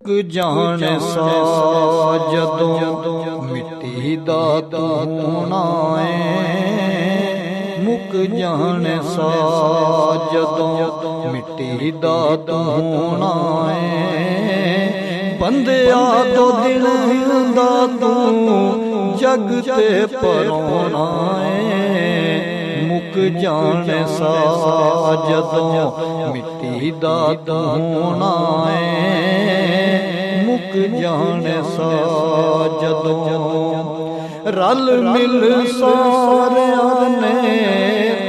जान सा जदों मिट्टी दा तू होना है। मुक जान सा जदों मिट्टी दा तू होना है। बंदिया दो दिन दा तू जग ते परोना है। मुक जान सा जदों मिट्टी दा तू होना है। मुक जान सा जदों रल मिल सारियां ने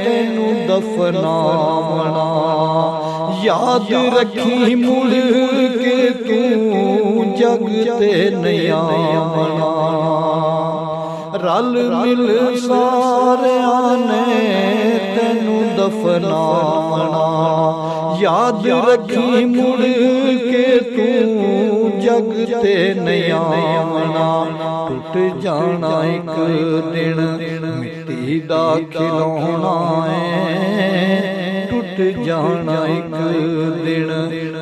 तेनू दफनावना। याद रखी मुड़ के तू जग ते नहीं आवना। रल मिल सारियां ने तेनू दफनावना। याद रखी मुड़ के तू जग ते नहीं आवना। टुट जाना एक दिन मिट्टी दा खिलौना है। टुट जाना एक दिन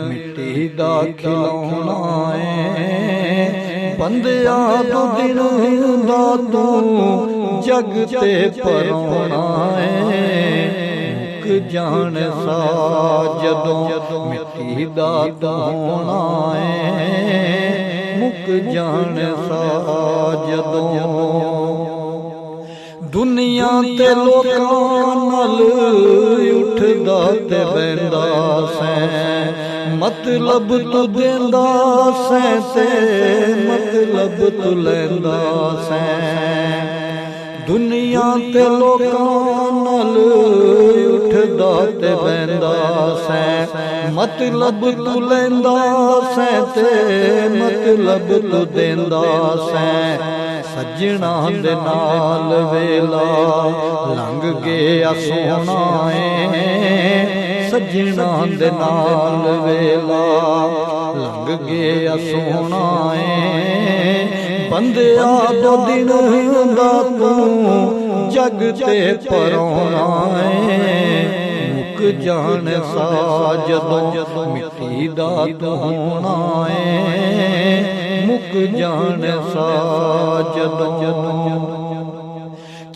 मिट्टी दा खिलौना है। बंदिया दो दिन दा तू जग ते परोना है। मुक जान सा जदों मिट्टी दा तू होना है। मुक जान सा जदों दुनिया ते लोकां नाल उठदा ते बहंदा सैं। मतलब तू देंदा सैं ते मतलब तू लैंदा सैं। दुनिया ते लोकां नाल उठदा ते बहंदा सैं। मतलब तू लैंदा सैं ते मतलब तू देंदा सैं। सजना दे नाल वेला लंघ गया सोना है। सजना दे नाल वेला लंघ गया सोना है। बंदिया दो दिन दा तू जग ते परोना है। मुक जान सा जदों मिट्टी दा तू होना है। मुक जान सा जदों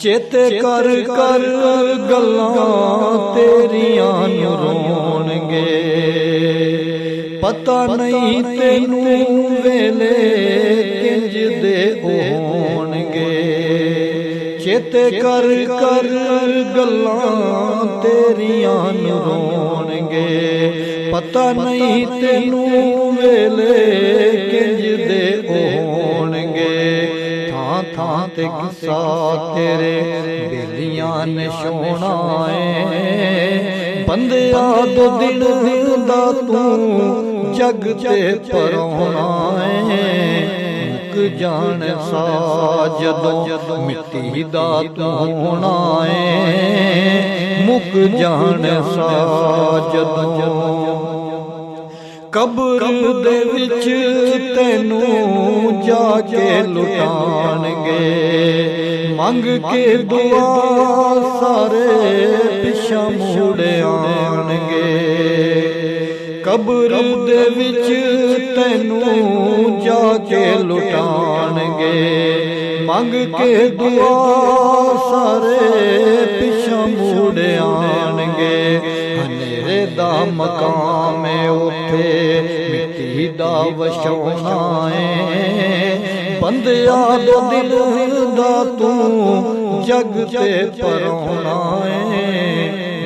चेते कर कर गल्लां तेरियां नू रोणगे। पता नहीं तेनू वेले किंज दे होणगे। चेते कर कर गल्लां तेरियां नू रोणगे। पता नहीं तेनू वेले किंज दे होणगे। थां थां ते किस्सा तेरे बेलियां ने छोना है। बंदिया दो दिन दा तू जग ते परोना है। मुक जान सा जदों मिट्टी दा तू होना है। मुक जान सा जदों कब्र दे विच तेनू जाके लुटाणगे। मंग के दुआ सारे पिछा मुड़ आणगे। कब्र दे विच तेनू जाके लुटाणगे। मंग के दुआ सारे पिछा मुड़ आणगे। हनेरे दा मकाम उठे मिट्टी दा वछोना है। बंदिया दो दिल दा तू जग ते परोना है।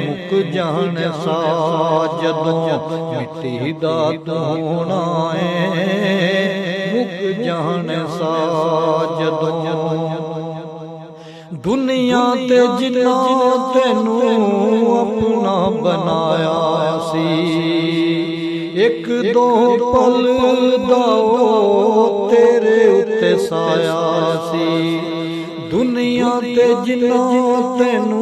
मुक जान सा जदों मिट्टी दा तू होना है। मुक जान सा जदों दुनिया ते जिन्ना तेनू अपना बनाया सी। एक दो पल दा तेरे उत्ते साया सी। दुनिया ते जिन्ना तेनू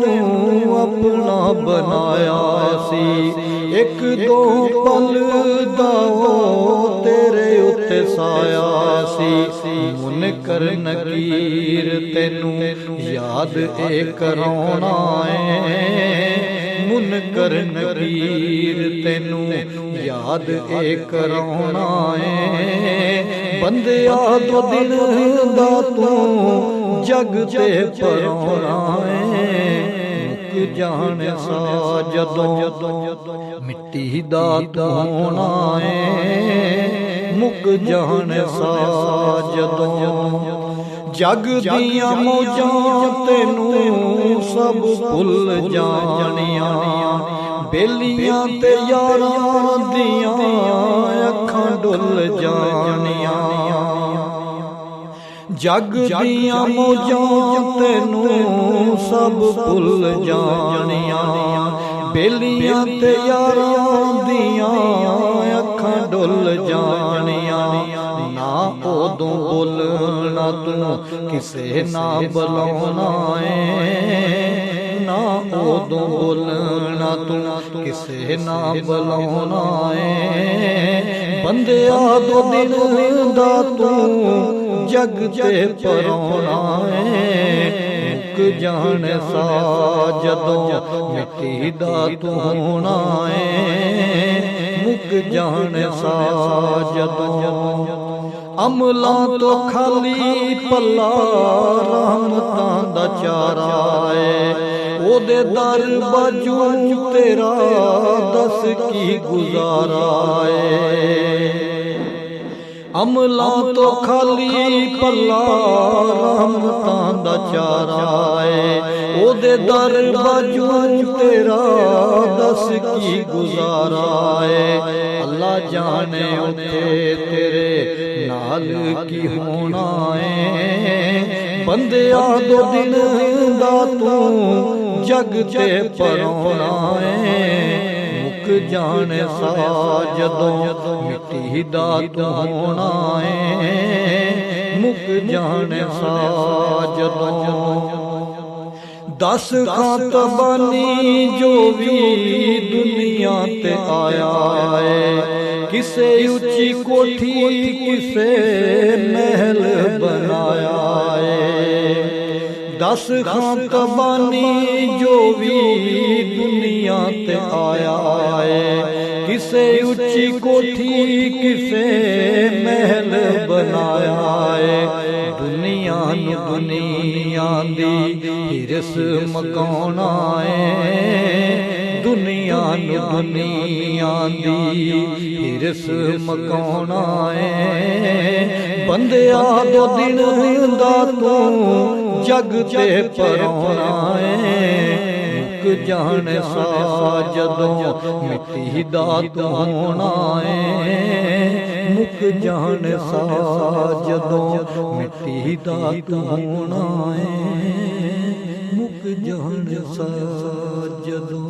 अपना बनाया सी। एक दो पल दा तेरे उत्ते साया सी। मुनकर नकीर तेनू याद ए कराना है। मुनकर नकीर तेनू याद ए कराना है। ਬੰਦਿਆ ਦੋ ਦਿਨ ਦਾ ਤੂੰ ਜਗ ਤੇ ਪਰੋਣਾ ਏ ਮੁੱਕ ਜਾਣ ਸਾ ਜਦੋਂ ਮਿੱਟੀ ਦਾ ਤੂੰ ਹੋਣਾ ਏ ਮੁੱਕ ਜਾਣ ਸਾ ਜਦੋਂ ਜਗ ਦੀਆਂ ਮੌਜਾਂ ਤੈਨੂੰ ਸਭ ਭੁੱਲ ਜਾਣੀਆਂ ਬੇਲੀਆਂ ਤੇ ਯਾਰਾਂ ਦੀਆਂ ਅੱਖਾਂ ਡੁੱਲ ਜਾਣੀਆਂ ਜਗ ਦੀਆਂ ਮੌਜਾਂ ਤੈਨੂੰ ਸਭ ਭੁੱਲ ਜਾਣੀਆਂ ਬੇਲੀਆਂ ਤੇ ਯਾਰਾਂ ਦੀਆਂ ਅੱਖਾਂ ਡੁੱਲ ਜਾਣੀਆਂ ਨਾ ਉਦੋਂ ਬੋਲਣਾ ਤੂੰ ਕਿਸੇ ਨਾ ਬੁਲਾਉਣਾ ਏ ਨਾ ਉਦੋਂ ਬੋਲਣਾ ਤੂੰ ਕਿਸੇ ਨਾ ਬੁਲਾਉਣਾ ਏ ਬੰਦਿਆ ਦੋ ਦਿਨ ਦਾ ਤੂੰ ਜਗ ਤੇ ਪਰੋਣਾ ਏ ਮੁੱਕ ਜਾਣ ਸਾ ਜਦੋਂ ਮਿੱਟੀ ਦਾ ਤੂੰ ਹੋਣਾ ਏ ਮੁੱਕ ਜਾਣ ਸਾ ਜਦੋਂ ਅਮਲਾਂ ਤੋਂ ਖਾਲੀ ਪੱਲਾ ਰਹਿਮਤਾਂ ਦਾ ਚਾਰਾ ਏ ਉਹਦੇ ਦਰ ਬਾਜੂ ਤੇਰਾ ਦੱਸ ਕੀ ਗੁਜ਼ਾਰਾ ਏ ਅਮਲਾਂ ਤੋਂ ਖਾਲੀ ਪੱਲਾ ਰਹਿਮਤਾਂ ਦਾ ਚਾਰਾ ਏ ਉਹਦੇ ਦਰ ਬਾਜੂ ਤੇਰਾ ਦੱਸ ਕੀ ਗੁਜ਼ਾਰਾ ਏ ਅੱਲਾ ਜਾਣੇ ਉੱਥੇ ਤੇਰੇ ਨਾਲ ਕੀ ਹੋਣਾ ਏ ਬੰਦਿਆ ਦੋ ਦਿਨ ਦਾ ਤੂੰ ਜਗ ਤੇ ਪਰੋਣਾ ਏ ਮੁੱਕ ਜਾਣ ਸਾ ਜਦੋਂ ਮਿੱਟੀ ਦਾ ਤੂੰ ਹੋਣਾ ਏ ਮੁੱਕ ਜਾਣ ਸਾ ਜਦੋਂ ਦਸ ਖਾਤਬਾਨੀ ਜੋ ਵੀ ਦੁਨੀਆ ਤੇ ਆਇਆ ਏ ਕਿਸੇ ਉੱਚੀ ਕੋਠੀ ਕਿਸੇ ਮਹਿਲ ਬਣਾਇਆ ਏ ਦਸ ਖਾਤਬਾਨੀ ਜੋ ਵੀ ਦੁਨੀਆ ਤੇ ਆਇਆ ਏ ਕਿਸੇ ਉੱਚੀ ਕੋਠੀ ਕਿਸੇ ਮਹਿਲ ਬਣਾਇਆ ਏ ਦੁਨੀਆ ਨੂੰ ਦੁਨੀਆ ਦੀ ਹਿਰਸ ਮਕਾਉਣਾ ਏ ਦੁਨੀਆ ਨੂੰ ਦੁਨੀਆ ਦੀ ਹਿਰਸ ਮਕਾਉਣਾ ਏ ਬੰਦਿਆ ਦੋ ਦਿਨ ਦਾ ਤੂੰ ਜਗ ਤੇ ਪਰੋਣਾ ਏ ਮੁੱਕ ਜਾਣ ਸਾ ਜਦੋਂ ਮਿੱਟੀ ਦਾ ਤੂੰ ਹੋਣਾ ਏ ਮੁੱਕ ਜਾਣ ਸਾ ਜਦੋਂ ਮਿੱਟੀ ਦਾ ਤੂੰ ਹੋਣਾ ਏ ਮੁੱਕ ਜਾਣ ਸਾ ਜਦੋਂ